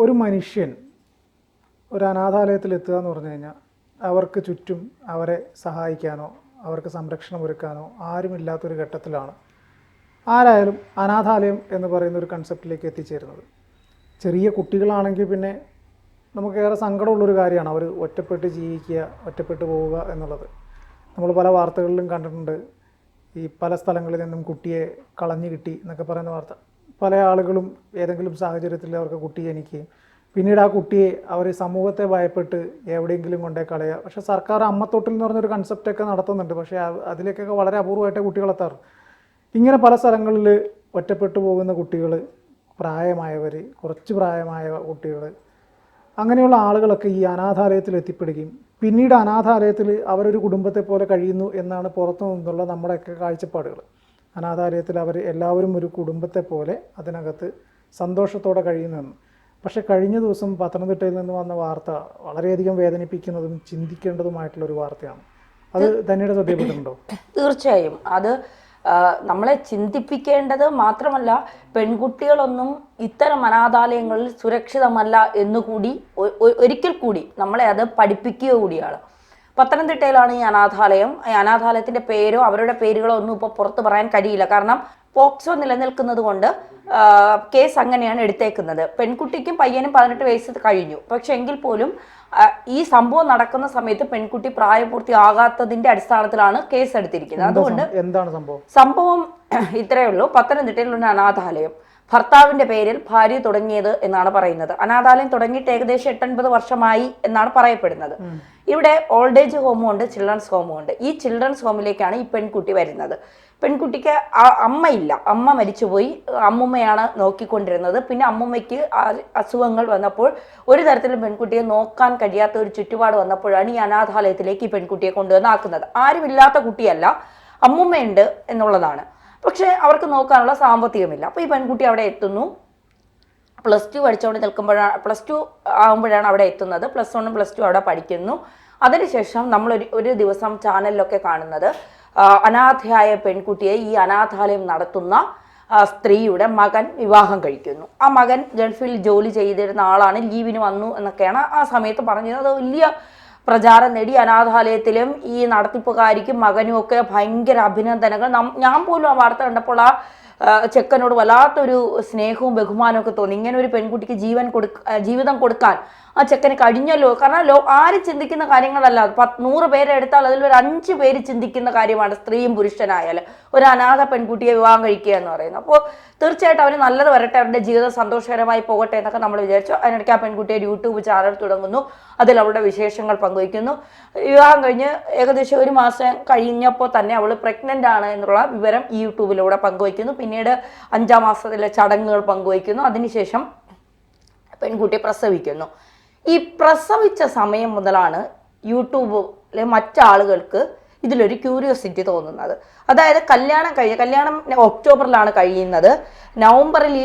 ഒരു മനുഷ്യൻ ഒരു അനാഥാലയത്തിൽ എത്തുക എന്ന് പറഞ്ഞു കഴിഞ്ഞാൽ അവർക്ക് ചുറ്റും അവരെ സഹായിക്കാനോ അവർക്ക് സംരക്ഷണം ഒരുക്കാനോ ആരുമില്ലാത്തൊരു ഘട്ടത്തിലാണ് ആരായാലും അനാഥാലയം എന്ന് പറയുന്ന ഒരു കൺസെപ്റ്റിലേക്ക് എത്തിച്ചേരുന്നത്. ചെറിയ കുട്ടികളാണെങ്കിൽ പിന്നെ നമുക്കേറെ സങ്കടമുള്ളൊരു കാര്യമാണ് അവർ ഒറ്റപ്പെട്ട് ജീവിക്കുക, ഒറ്റപ്പെട്ട് പോവുക എന്നുള്ളത്. നമ്മൾ പല വാർത്തകളിലും കണ്ടിട്ടുണ്ട്. ഈ പല സ്ഥലങ്ങളിൽ നിന്നും കുട്ടിയെ കളഞ്ഞു കിട്ടി എന്നൊക്കെ പറയുന്ന വാർത്ത. പല ആളുകളും ഏതെങ്കിലും സാഹചര്യത്തിൽ അവർക്ക് കുട്ടി ജനിക്കുകയും പിന്നീട് ആ കുട്ടിയെ അവർ സമൂഹത്തെ ഭയപ്പെട്ട് എവിടെയെങ്കിലും കൊണ്ടേ കളയുക. പക്ഷേ സർക്കാർ അമ്മത്തൊട്ടിൽ എന്ന് പറഞ്ഞൊരു കൺസെപ്റ്റൊക്കെ നടത്തുന്നുണ്ട്. പക്ഷേ അതിലേക്കൊക്കെ വളരെ അപൂർവമായിട്ട് കുട്ടികളെത്താറ്. ഇങ്ങനെ പല സ്ഥലങ്ങളിൽ ഒറ്റപ്പെട്ടു പോകുന്ന കുട്ടികൾ, പ്രായമായവർ, കുറച്ച് പ്രായമായ കുട്ടികൾ, അങ്ങനെയുള്ള ആളുകളൊക്കെ ഈ അനാഥാലയത്തിൽ എത്തിപ്പെടുകയും പിന്നീട് അനാഥാലയത്തിൽ അവരൊരു കുടുംബത്തെ പോലെ കഴിയുന്നു എന്നാണ് പുറത്തു നിന്നുള്ള നമ്മുടെയൊക്കെ കാഴ്ചപ്പാടുകൾ. അനാഥാലയത്തിൽ അവർ എല്ലാവരും ഒരു കുടുംബത്തെ പോലെ അതിനകത്ത് സന്തോഷത്തോടെ കഴിയുന്നെന്ന്. പക്ഷേ കഴിഞ്ഞ ദിവസം പത്തനംതിട്ടയിൽ നിന്ന് വന്ന വാർത്ത വളരെയധികം വേദനിപ്പിക്കുന്നതും ചിന്തിക്കേണ്ടതുമായിട്ടുള്ളൊരു വാർത്തയാണ്. അത് തന്നെയുടെ ശ്രദ്ധയിൽപ്പെട്ടിട്ടുണ്ടോ? തീർച്ചയായും അത് നമ്മളെ ചിന്തിപ്പിക്കേണ്ടത് മാത്രമല്ല, പെൺകുട്ടികളൊന്നും ഇത്തരം അനാഥാലയങ്ങളിൽ സുരക്ഷിതമല്ല എന്നുകൂടി ഒരിക്കൽ കൂടി നമ്മളെ അത് പഠിപ്പിക്കുക കൂടിയാണ്. പത്തനംതിട്ടയിലാണ് ഈ അനാഥാലയം. ഈ അനാഥാലയത്തിൻ്റെ പേരോ അവരുടെ പേരുകളോ ഒന്നും ഇപ്പോൾ പുറത്ത് പറയാൻ കഴിയില്ല. കാരണം പോക്സോ നിലനിൽക്കുന്നത് കൊണ്ട് കേസ് അങ്ങനെയാണ് എടുത്തേക്കുന്നത്. പെൺകുട്ടിക്കും പയ്യനും 18 വയസ്സ് കഴിഞ്ഞു. പക്ഷെ എങ്കിൽ പോലും ഈ സംഭവം നടക്കുന്ന സമയത്ത് പെൺകുട്ടി പ്രായപൂർത്തിയാകാത്തതിന്റെ അടിസ്ഥാനത്തിലാണ് കേസ് എടുത്തിരിക്കുന്നത്. അതുകൊണ്ട് എന്താണ് സംഭവം ഇത്രയേ ഉള്ളൂ. പത്തനംതിട്ടയിലുള്ള അനാഥാലയം ഭർത്താവിന്റെ പേരിൽ ഭാര്യ തുടങ്ങിയത് എന്നാണ് പറയുന്നത്. അനാഥാലയം തുടങ്ങിയിട്ട് ഏകദേശം 8-9 വർഷമായി എന്നാണ് പറയപ്പെടുന്നത്. ഇവിടെ ഓൾഡ് ഏജ് ഹോമും ഉണ്ട്, ചിൽഡ്രൻസ് ഹോമും ഉണ്ട്. ഈ ചിൽഡ്രൻസ് ഹോമിലേക്കാണ് ഈ പെൺകുട്ടി വരുന്നത്. പെൺകുട്ടിക്ക് അമ്മയില്ല, അമ്മ മരിച്ചുപോയി. അമ്മുമ്മയാണ് നോക്കിക്കൊണ്ടിരുന്നത്. പിന്നെ അമ്മുമ്മയ്ക്ക് അസുഖങ്ങൾ വന്നപ്പോൾ ഒരു തരത്തിലും പെൺകുട്ടിയെ നോക്കാൻ കഴിയാത്ത ഒരു ചുറ്റുപാട് വന്നപ്പോഴാണ് ഈ അനാഥാലയത്തിലേക്ക് ഈ പെൺകുട്ടിയെ കൊണ്ടുവന്നാക്കുന്നത്. ആരുമില്ലാത്ത കുട്ടിയല്ല, അമ്മുമ്മയുണ്ട് എന്നുള്ളതാണ്. പക്ഷെ അവർക്ക് നോക്കാനുള്ള സാമ്പത്തികമില്ല. അപ്പോൾ ഈ പെൺകുട്ടി അവിടെ എത്തുന്നു. +2 പഠിച്ചുകൊണ്ട് നിൽക്കുമ്പോഴാണ്, +2 ആകുമ്പോഴാണ് അവിടെ എത്തുന്നത്. +1 +2 അവിടെ പഠിക്കുന്നു. അതിനുശേഷം നമ്മൾ ഒരു ദിവസം ചാനലിലൊക്കെ കാണുന്നത് അനാഥയായ പെൺകുട്ടിയെ ഈ അനാഥാലയം നടത്തുന്ന സ്ത്രീയുടെ മകൻ വിവാഹം കഴിക്കുന്നു. ആ മകൻ ഗൾഫിൽ ജോലി ചെയ്തിരുന്ന ആളാണ്, ലീവിന് വന്നു എന്നൊക്കെയാണ് ആ സമയത്ത് പറഞ്ഞത്. അത് വലിയ പ്രചാരം നേടി. അനാഥാലയത്തിലും ഈ നടത്തിപ്പുകാരിക്കും മകനും ഒക്കെ ഭയങ്കര അഭിനന്ദനങ്ങൾ. ഞാൻ പോലും ആ വാർത്ത കണ്ടപ്പോൾ ആ ചെക്കനോട് വല്ലാത്തൊരു സ്നേഹവും ബഹുമാനവും ഒക്കെ തോന്നി. ഇങ്ങനെ ഒരു പെൺകുട്ടിക്ക് ജീവിതം കൊടുക്കാൻ ആ ചെക്കന് കഴിഞ്ഞല്ലോ. കാരണം ആരും ചിന്തിക്കുന്ന കാര്യങ്ങളല്ല. 100 പേരെ എടുത്താൽ അതിലൊരു 5 പേര് ചിന്തിക്കുന്ന കാര്യമാണ് സ്ത്രീയും പുരുഷനായാലും ഒരു അനാഥ പെൺകുട്ടിയെ വിവാഹം കഴിക്കുക എന്ന് പറയുന്നത്. അപ്പോൾ തീർച്ചയായിട്ടും അവർ നല്ലത് വരട്ടെ, അവരുടെ ജീവിതം സന്തോഷകരമായി പോകട്ടെ എന്നൊക്കെ നമ്മൾ വിചാരിച്ചു. അതിനിടയ്ക്ക് ആ പെൺകുട്ടി ഒരു യൂട്യൂബ് ചാനൽ തുടങ്ങുന്നു. അതിൽ അവളുടെ വിശേഷങ്ങൾ പങ്കുവയ്ക്കുന്നു. വിവാഹം കഴിഞ്ഞ് ഏകദേശം 1 മാസം കഴിഞ്ഞപ്പോൾ തന്നെ അവൾ പ്രഗ്നൻ്റ് ആണ് എന്നുള്ള വിവരം ഈ യൂട്യൂബിലൂടെ പങ്കുവയ്ക്കുന്നു. പിന്നീട് 5-ാം മാസത്തിലെ ചടങ്ങുകൾ പങ്കുവയ്ക്കുന്നു. അതിനുശേഷം പെൺകുട്ടി പ്രസവിക്കുന്നു. ഈ പ്രസവിച്ച സമയം മുതലാണ് യൂട്യൂബിലെ മറ്റാളുകൾക്ക് ഇതിലൊരു ക്യൂരിയോസിറ്റി തോന്നുന്നത്. അതായത് കല്യാണം ഒക്ടോബറിലാണ് കഴിയുന്നത്. നവംബറിൽ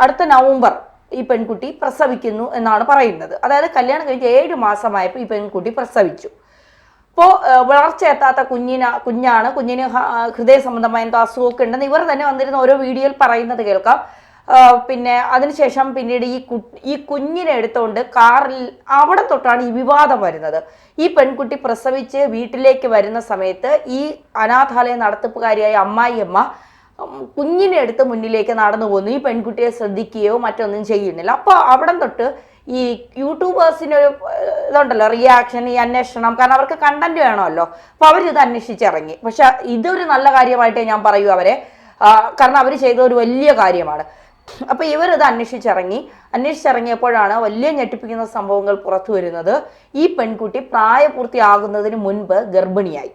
അടുത്ത നവംബർ ഈ പെൺകുട്ടി പ്രസവിക്കുന്നു എന്നാണ് പറയുന്നത്. അതായത് കല്യാണം കഴിഞ്ഞ് 7 മാസമായപ്പോൾ ഈ പെൺകുട്ടി പ്രസവിച്ചു. അപ്പോൾ വളർച്ച എത്താത്ത കുഞ്ഞാണ്, കുഞ്ഞിന് ഹൃദയ സംബന്ധമായ എന്തോ അസുഖമൊക്കെ ഉണ്ടെന്ന് ഇവർ തന്നെ വന്നിരുന്ന ഓരോ വീഡിയോയിൽ പറയുന്നത് കേൾക്കാം. പിന്നെ അതിനുശേഷം പിന്നീട് ഈ കുഞ്ഞിനെ എടുത്തുകൊണ്ട് കാറിൽ അവിടെ തൊട്ടാണ് ഈ വിവാദം വരുന്നത്. ഈ പെൺകുട്ടി പ്രസവിച്ച് വീട്ടിലേക്ക് വരുന്ന സമയത്ത് ഈ അനാഥാലയ നടത്തിപ്പുകാരിയായ അമ്മായിയമ്മ കുഞ്ഞിനെ എടുത്ത് മുന്നിലേക്ക് നടന്നു പോകുന്നു. ഈ പെൺകുട്ടിയെ ശ്രദ്ധിക്കുകയോ മറ്റൊന്നും ചെയ്യുന്നില്ല. അപ്പോൾ അവിടെ തൊട്ട് ഈ യൂട്യൂബേഴ്സിനൊരു ഇതുണ്ടല്ലോ, റിയാക്ഷൻ, ഈ അന്വേഷണം. കാരണം അവർക്ക് കണ്ടന്റ് വേണമല്ലോ. അപ്പോൾ അവരിത് അന്വേഷിച്ചിറങ്ങി. പക്ഷെ ഇതൊരു നല്ല കാര്യമായിട്ടേ ഞാൻ പറയൂ അവരെ. കാരണം അവർ ചെയ്ത ഒരു വലിയ കാര്യമാണ്. അപ്പോൾ ഇവരിത് അന്വേഷിച്ചിറങ്ങിയപ്പോഴാണ് വലിയ ഞെട്ടിപ്പിക്കുന്ന സംഭവങ്ങൾ പുറത്തു വരുന്നത്. ഈ പെൺകുട്ടി പ്രായപൂർത്തിയാകുന്നതിന് മുൻപ് ഗർഭിണിയായി.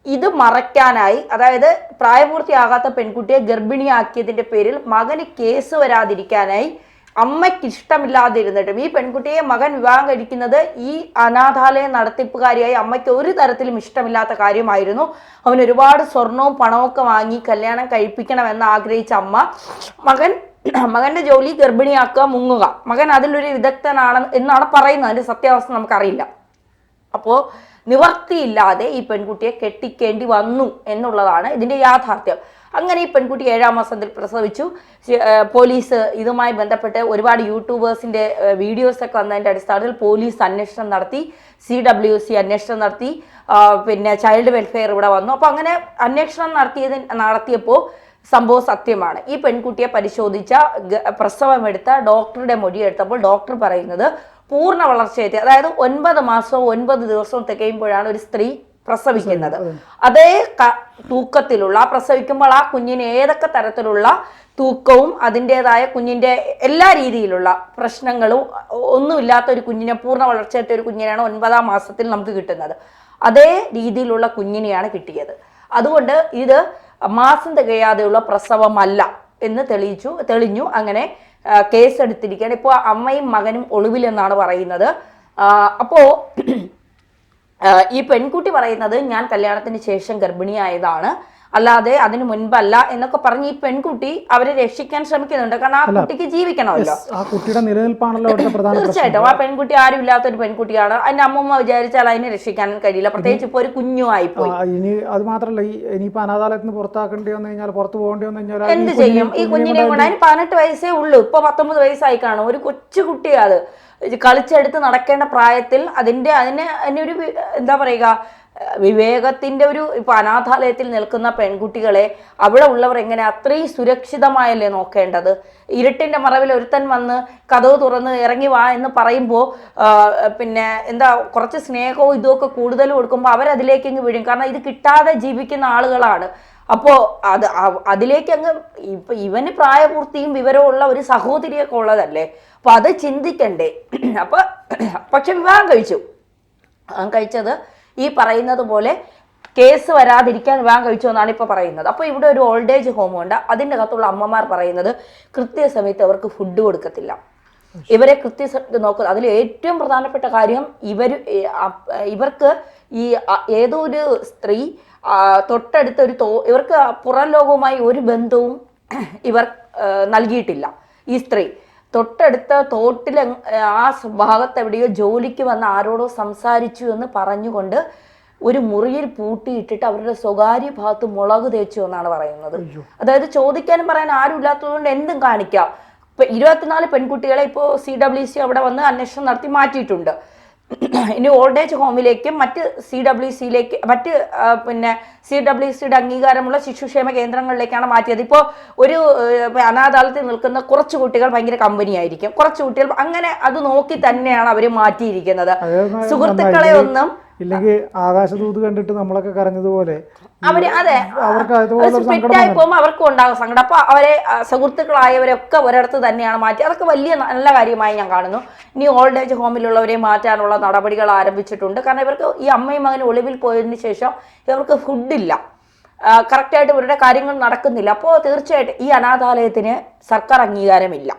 ഇത് മറയ്ക്കാനായി, അതായത് പ്രായപൂർത്തിയാകാത്ത പെൺകുട്ടിയെ ഗർഭിണിയാക്കിയതിൻ്റെ പേരിൽ മകന് കേസ് വരാതിരിക്കാനായി അമ്മയ്ക്ക് ഇഷ്ടമില്ലാതിരുന്നിട്ടും ഈ പെൺകുട്ടിയെ മകൻ വിവാഹം കഴിക്കുന്നത് ഈ അനാഥാലയ നടത്തിപ്പുകാരിയായി അമ്മയ്ക്ക് ഒരു തരത്തിലും ഇഷ്ടമില്ലാത്ത കാര്യമായിരുന്നു. അവൻ ഒരുപാട് സ്വർണവും പണവും ഒക്കെ വാങ്ങി കല്യാണം കഴിപ്പിക്കണമെന്ന് ആഗ്രഹിച്ച അമ്മ മകന്റെ ജോലി ഗർഭിണിയാക്കുക, മുങ്ങുക. മകൻ അതിലൊരു വിദഗ്ധനാണ് എന്നാണ് പറയുന്നത്. അതിന്റെ സത്യാവസ്ഥ നമുക്കറിയില്ല. അപ്പോൾ നിവർത്തിയില്ലാതെ ഈ പെൺകുട്ടിയെ കെട്ടിക്കേണ്ടി വന്നു എന്നുള്ളതാണ് ഇതിന്റെ യാഥാർത്ഥ്യം. അങ്ങനെ ഈ പെൺകുട്ടി 7-ാം മാസത്തിൽ പ്രസവിച്ചു. പോലീസ് ഇതുമായി ബന്ധപ്പെട്ട് ഒരുപാട് യൂട്യൂബേഴ്സിന്റെ വീഡിയോസൊക്കെ വന്നതിന്റെ അടിസ്ഥാനത്തിൽ പോലീസ് അന്വേഷണം നടത്തി, CWC അന്വേഷണം നടത്തി, പിന്നെ ചൈൽഡ് വെൽഫെയർ ഇവിടെ വന്നു. അപ്പോൾ അങ്ങനെ അന്വേഷണം നടത്തിയപ്പോൾ സംഭവം സത്യമാണ്. ഈ പെൺകുട്ടിയെ പരിശോധിച്ച പ്രസവമെടുത്ത ഡോക്ടറുടെ മൊഴി എടുത്തപ്പോൾ ഡോക്ടർ പറയുന്നത് പൂർണ്ണ വളർച്ചയെത്തി, അതായത് 9 മാസവും 9 ദിവസവും തികയുമ്പോഴാണ് ഒരു സ്ത്രീ പ്രസവിക്കുന്നത്. അതേ തൂക്കത്തിലുള്ള പ്രസവിക്കുമ്പോൾ ആ കുഞ്ഞിന് ഏതൊക്കെ തരത്തിലുള്ള തൂക്കവും അതിൻ്റെതായ കുഞ്ഞിൻ്റെ എല്ലാ രീതിയിലുള്ള പ്രശ്നങ്ങളും ഒന്നുമില്ലാത്ത ഒരു കുഞ്ഞിനെ, പൂർണ്ണ വളർച്ചയെത്തിയ ഒരു കുഞ്ഞിനെയാണ് 9-ാം മാസത്തിൽ നമുക്ക് കിട്ടുന്നത്. അതേ രീതിയിലുള്ള കുഞ്ഞിനെയാണ് കിട്ടിയത്. അതുകൊണ്ട് ഇത് മാസം തികയാതെയുള്ള പ്രസവമല്ല എന്ന് തെളിഞ്ഞു. അങ്ങനെ കേസ് എടുത്തിരിക്കുകയാണ്. ഇപ്പോൾ അമ്മയും മകനും ഒളിവിലെന്നാണ് പറയുന്നത്. അപ്പോൾ ഈ പെൺകുട്ടി പറയുന്നത് ഞാൻ കല്യാണത്തിന് ശേഷം ഗർഭിണിയായതാണ്, അല്ലാതെ അതിനു മുൻപല്ല എന്നൊക്കെ പറഞ്ഞ് ഈ പെൺകുട്ടി അവരെ രക്ഷിക്കാൻ ശ്രമിക്കുന്നുണ്ട്. കാരണം ആ കുട്ടിക്ക് ജീവിക്കണമല്ലോ, ആ കുട്ടിയുടെ നിലനിൽപ്പാണല്ലോ പ്രധാന. തീർച്ചയായിട്ടും ആ പെൺകുട്ടി ആരും ഇല്ലാത്ത ഒരു പെൺകുട്ടിയാണ്. അതിന്റെ അമ്മൂമ്മ വിചാരിച്ചാൽ അതിനെ രക്ഷിക്കാനും കഴിയില്ല, പ്രത്യേകിച്ച് ഇപ്പൊ ഒരു കുഞ്ഞുമായി പോയി. ഇനി അത് മാത്രല്ല, ഇനിയിപ്പോ അനാഥാലയത്തിൽ നിന്ന് പുറത്താക്കേണ്ടി വന്നു കഴിഞ്ഞാൽ, പുറത്ത് പോകേണ്ടി വന്നു കഴിഞ്ഞാൽ എന്ത് ചെയ്യും? ഈ കുഞ്ഞിനെ കൊണ്ട് അതിന് 18 വയസ്സേ ഉള്ളൂ, ഇപ്പൊ 19 വയസ്സായി കാണും. ഒരു കൊച്ചു കുട്ടിയാണ്, കളിച്ചെടുത്ത് നടക്കേണ്ട പ്രായത്തിൽ അതിനെ ഒരു എന്താ പറയുക, വിവേകത്തിന്റെ ഒരു ഇപ്പൊ അനാഥാലയത്തിൽ നിൽക്കുന്ന പെൺകുട്ടികളെ അവിടെ ഉള്ളവർ എങ്ങനെ അത്രയും സുരക്ഷിതമായല്ലേ നോക്കേണ്ടത്? ഇരുട്ടിന്റെ മറവിൽ ഒരുത്തൻ വന്ന് കതവ് തുറന്ന് ഇറങ്ങി വാ എന്ന് പറയുമ്പോൾ പിന്നെ എന്താ, കുറച്ച് സ്നേഹവും ഇതുമൊക്കെ കൂടുതൽ കൊടുക്കുമ്പോൾ അവരതിലേക്ക് അങ്ങ് വീഴും. കാരണം ഇത് കിട്ടാതെ ജീവിക്കുന്ന ആളുകളാണ്. അപ്പോൾ അതിലേക്ക് അങ്ങ് ഇവന് പ്രായപൂർത്തിയും വിവരവും ഉള്ള ഒരു സഹോദരിയൊക്കെ ഉള്ളതല്ലേ, അപ്പൊ അത് ചിന്തിക്കണ്ടേ? പക്ഷെ വിവാഹം കഴിച്ചത് ഈ പറയുന്നത് പോലെ കേസ് വരാതിരിക്കാൻ വിവാഹം കഴിച്ചു എന്നാണ് ഇപ്പോൾ പറയുന്നത്. അപ്പോൾ ഇവിടെ ഒരു ഓൾഡ് ഏജ് ഹോം ഉണ്ട്. അതിൻ്റെ അകത്തുള്ള അമ്മമാർ പറയുന്നത് കൃത്യസമയത്ത് അവർക്ക് ഫുഡ് കൊടുക്കത്തില്ല, ഇവരെ കൃത്യസമയത്ത് നോക്കുക. അതിൽ ഏറ്റവും പ്രധാനപ്പെട്ട കാര്യം ഇവർക്ക് ഈ ഏതോ ഒരു സ്ത്രീ തൊട്ടടുത്തൊരു ഇവർക്ക് പുറം ലോകവുമായി ഒരു ബന്ധവും ഇവർ നൽകിയിട്ടില്ല. ഈ സ്ത്രീ തൊട്ടടുത്ത തോട്ടിൽ ആ ഭാഗത്ത് എവിടെയോ ജോലിക്ക് വന്ന ആരോടോ സംസാരിച്ചു എന്ന് പറഞ്ഞുകൊണ്ട് ഒരു മുറിയിൽ പൂട്ടിയിട്ടിട്ട് അവരുടെ സ്വകാര്യ ഭാഗത്ത് മുളക് തേച്ചു എന്നാണ് പറയുന്നത്. അതായത് ചോദിക്കാനും പറയാൻ ആരും ഇല്ലാത്തതുകൊണ്ട് എന്തും കാണിക്കാം. ഇപ്പൊ 24 പെൺകുട്ടികളെ ഇപ്പോൾ CWC അവിടെ വന്ന് അന്വേഷണം നടത്തി മാറ്റിയിട്ടുണ്ട്. ഇനി ഓൾഡ് ഏജ് ഹോമിലേക്കും മറ്റ് CWCയിലേക്ക് പിന്നെ CWCയുടെ അംഗീകാരമുള്ള ശിശുക്ഷേമ കേന്ദ്രങ്ങളിലേക്കാണ് മാറ്റിയത്. ഇപ്പോൾ ഒരു അനാഥാലയത്തിൽ നിൽക്കുന്ന കുറച്ച് കുട്ടികൾ ഭയങ്കര കമ്പനിയായിരിക്കും, കുറച്ച് കുട്ടികൾ അങ്ങനെ അത് നോക്കി തന്നെയാണ് അവർ മാറ്റിയിരിക്കുന്നത്. സുഹൃത്തുക്കളെ ഒന്നും ഇല്ലെങ്കിൽ ആകാശദൂത് കണ്ടിട്ട് നമ്മളൊക്കെ കരഞ്ഞതുപോലെ അവര് സ്പിറ്റായി പോകുമ്പോൾ അവർക്കും ഉണ്ടാകും സങ്കടം. അപ്പൊ അവരെ സുഹൃത്തുക്കളായവരൊക്കെ ഒരിടത്ത് തന്നെയാണ് മാറ്റി. അതൊക്കെ വലിയ നല്ല കാര്യമായി ഞാൻ കാണുന്നു. ഇനി ഓൾഡ് ഏജ് ഹോമിലുള്ളവരെ മാറ്റാനുള്ള നടപടികൾ ആരംഭിച്ചിട്ടുണ്ട്. കാരണം ഇവർക്ക് ഈ അമ്മയും മകനും ഒളിവിൽ പോയതിനു ശേഷം ഇവർക്ക് ഫുഡില്ല, കറക്റ്റായിട്ട് ഇവരുടെ കാര്യങ്ങൾ നടക്കുന്നില്ല. അപ്പോൾ തീർച്ചയായിട്ടും ഈ അനാഥാലയത്തിന് സർക്കാർ അംഗീകാരമില്ല.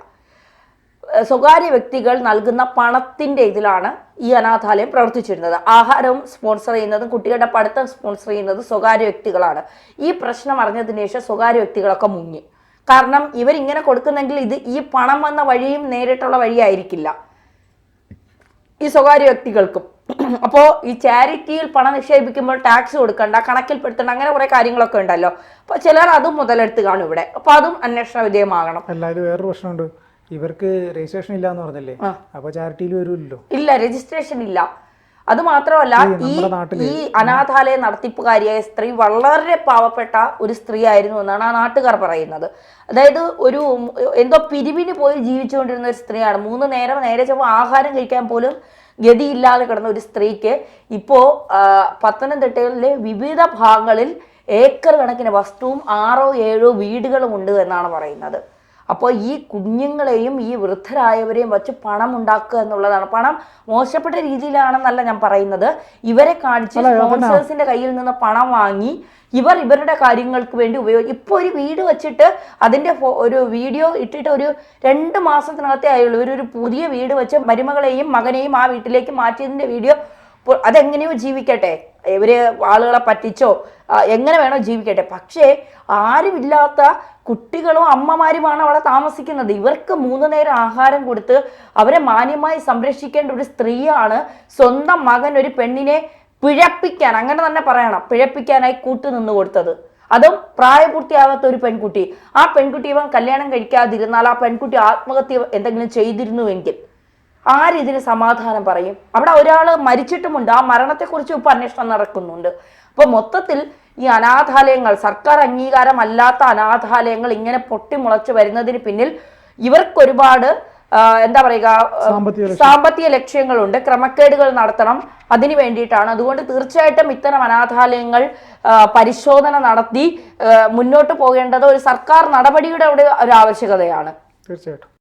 സ്വകാര്യ വ്യക്തികൾ നൽകുന്ന പണത്തിന്റെ ഇതിലാണ് ഈ അനാഥാലയം പ്രവർത്തിച്ചിരുന്നത്. ആഹാരവും സ്പോൺസർ ചെയ്യുന്നതും കുട്ടികളുടെ പഠിത്തം സ്പോൺസർ ചെയ്യുന്നതും സ്വകാര്യ വ്യക്തികളാണ്. ഈ പ്രശ്നം അറിഞ്ഞതിന് ശേഷം സ്വകാര്യ വ്യക്തികളൊക്കെ മുങ്ങി. കാരണം ഇവരിങ്ങനെ കൊടുക്കുന്നെങ്കിൽ ഈ പണം വന്ന വഴിയും നേരിട്ടുള്ള വഴിയായിരിക്കില്ല ഈ സ്വകാര്യ വ്യക്തികൾക്കും. അപ്പോൾ ഈ ചാരിറ്റിയിൽ പണം നിക്ഷേപിക്കുമ്പോൾ ടാക്സ് കൊടുക്കണ്ട, കണക്കിൽപ്പെടുത്തണ്ട, അങ്ങനെ കുറെ കാര്യങ്ങളൊക്കെ ഉണ്ടല്ലോ. അപ്പോൾ ചിലർ അതും മുതലെടുത്ത് കാണും ഇവിടെ. അപ്പൊ അതും അന്വേഷണ വിധേയമാകണം. എല്ലാവരും വേറൊരു പ്രശ്നമുണ്ട്, ഇവർക്ക് രജിസ്ട്രേഷൻ ഇല്ല എന്ന് പറഞ്ഞല്ലേ, അപ്പൊ ചാരിറ്റിയിൽ വരുമല്ലോ. ഇല്ല, രജിസ്ട്രേഷൻ ഇല്ല. അത് മാത്രമല്ല ഈ അനാഥാലയ നടത്തിപ്പുകാരിയായ സ്ത്രീ വളരെ പാവപ്പെട്ട ഒരു സ്ത്രീ ആയിരുന്നു എന്നാണ് ആ നാട്ടുകാർ പറയുന്നത്. അതായത് ഒരു എന്തോ പിരിവിന് പോയി ജീവിച്ചുകൊണ്ടിരുന്ന ഒരു സ്ത്രീയാണ്. 3 നേരെ ചൊവ്വ ആഹാരം കഴിക്കാൻ പോലും ഗതിയില്ലാതെ കിടന്ന ഒരു സ്ത്രീക്ക് ഇപ്പോ പത്തനംതിട്ടയിലെ വിവിധ ഭാഗങ്ങളിൽ ഏക്കർ കണക്കിന് വസ്തുവും 6-7 വീടുകളും ഉണ്ട് എന്നാണ് പറയുന്നത്. അപ്പോൾ ഈ കുഞ്ഞുങ്ങളെയും ഈ വൃദ്ധരായവരെയും വച്ച് പണം ഉണ്ടാക്കുക എന്നുള്ളതാണ്. പണം മോശപ്പെട്ട രീതിയിലാണെന്നല്ല ഞാൻ പറയുന്നത്, ഇവരെ കാണിച്ച് സ്പോൺസേഴ്സിന്റെ കയ്യിൽ നിന്ന് പണം വാങ്ങി ഇവരുടെ കാര്യങ്ങൾക്ക് വേണ്ടി ഉപയോഗിക്കും. ഇപ്പോൾ ഒരു വീട് വെച്ചിട്ട് അതിന്റെ ഒരു വീഡിയോ ഇട്ടിട്ട് ഒരു 2 മാസത്തിനകത്തേ ആയുള്ളൂ ഇവരൊരു പുതിയ വീട് വെച്ച് മരുമകളെയും മകനെയും ആ വീട്ടിലേക്ക് മാറ്റിയതിന്റെ വീഡിയോ. അതെങ്ങനെയോ ജീവിക്കട്ടെ, ഇവര് ആളുകളെ പറ്റിച്ചോ എങ്ങനെ വേണോ ജീവിക്കട്ടെ. പക്ഷേ ആരുമില്ലാത്ത കുട്ടികളും അമ്മമാരുമാണ് അവിടെ താമസിക്കുന്നത്. ഇവർക്ക് 3 നേരം ആഹാരം കൊടുത്ത് അവരെ മാന്യമായി സംരക്ഷിക്കേണ്ട ഒരു സ്ത്രീയാണ് സ്വന്തം മകൻ ഒരു പെണ്ണിനെ പിഴപ്പിക്കാൻ, അങ്ങനെ തന്നെ പറയണം, പിഴപ്പിക്കാനായി കൂട്ടുനിന്ന് കൊടുത്തത്. അതും പ്രായപൂർത്തിയാകാത്ത ഒരു പെൺകുട്ടി. ആ പെൺകുട്ടി ഇവൻ കല്യാണം കഴിക്കാതിരുന്നാൽ ആ പെൺകുട്ടി ആത്മഹത്യ എന്തെങ്കിലും ചെയ്തിരുന്നുവെങ്കിൽ ആരിതിന് സമാധാനം പറയും? അവിടെ ഒരാൾ മരിച്ചിട്ടുമുണ്ട്, ആ മരണത്തെക്കുറിച്ച് ഇപ്പൊ അന്വേഷണം നടക്കുന്നുണ്ട്. അപ്പൊ മൊത്തത്തിൽ ഈ അനാഥാലയങ്ങൾ, സർക്കാർ അംഗീകാരമല്ലാത്ത അനാഥാലയങ്ങൾ ഇങ്ങനെ പൊട്ടിമുളച്ച് വരുന്നതിന് പിന്നിൽ ഇവർക്കൊരുപാട് എന്താ പറയുക, സാമ്പത്തിക ലക്ഷ്യങ്ങളുണ്ട്, ക്രമക്കേടുകൾ നടത്തണം, അതിന് വേണ്ടിയിട്ടാണ്. അതുകൊണ്ട് തീർച്ചയായിട്ടും ഇത്തരം അനാഥാലയങ്ങൾ പരിശോധന നടത്തി മുന്നോട്ട് പോകേണ്ടത് ഒരു സർക്കാർ നടപടിയുടെ ഒരു ആവശ്യകതയാണ്. തീർച്ചയായിട്ടും.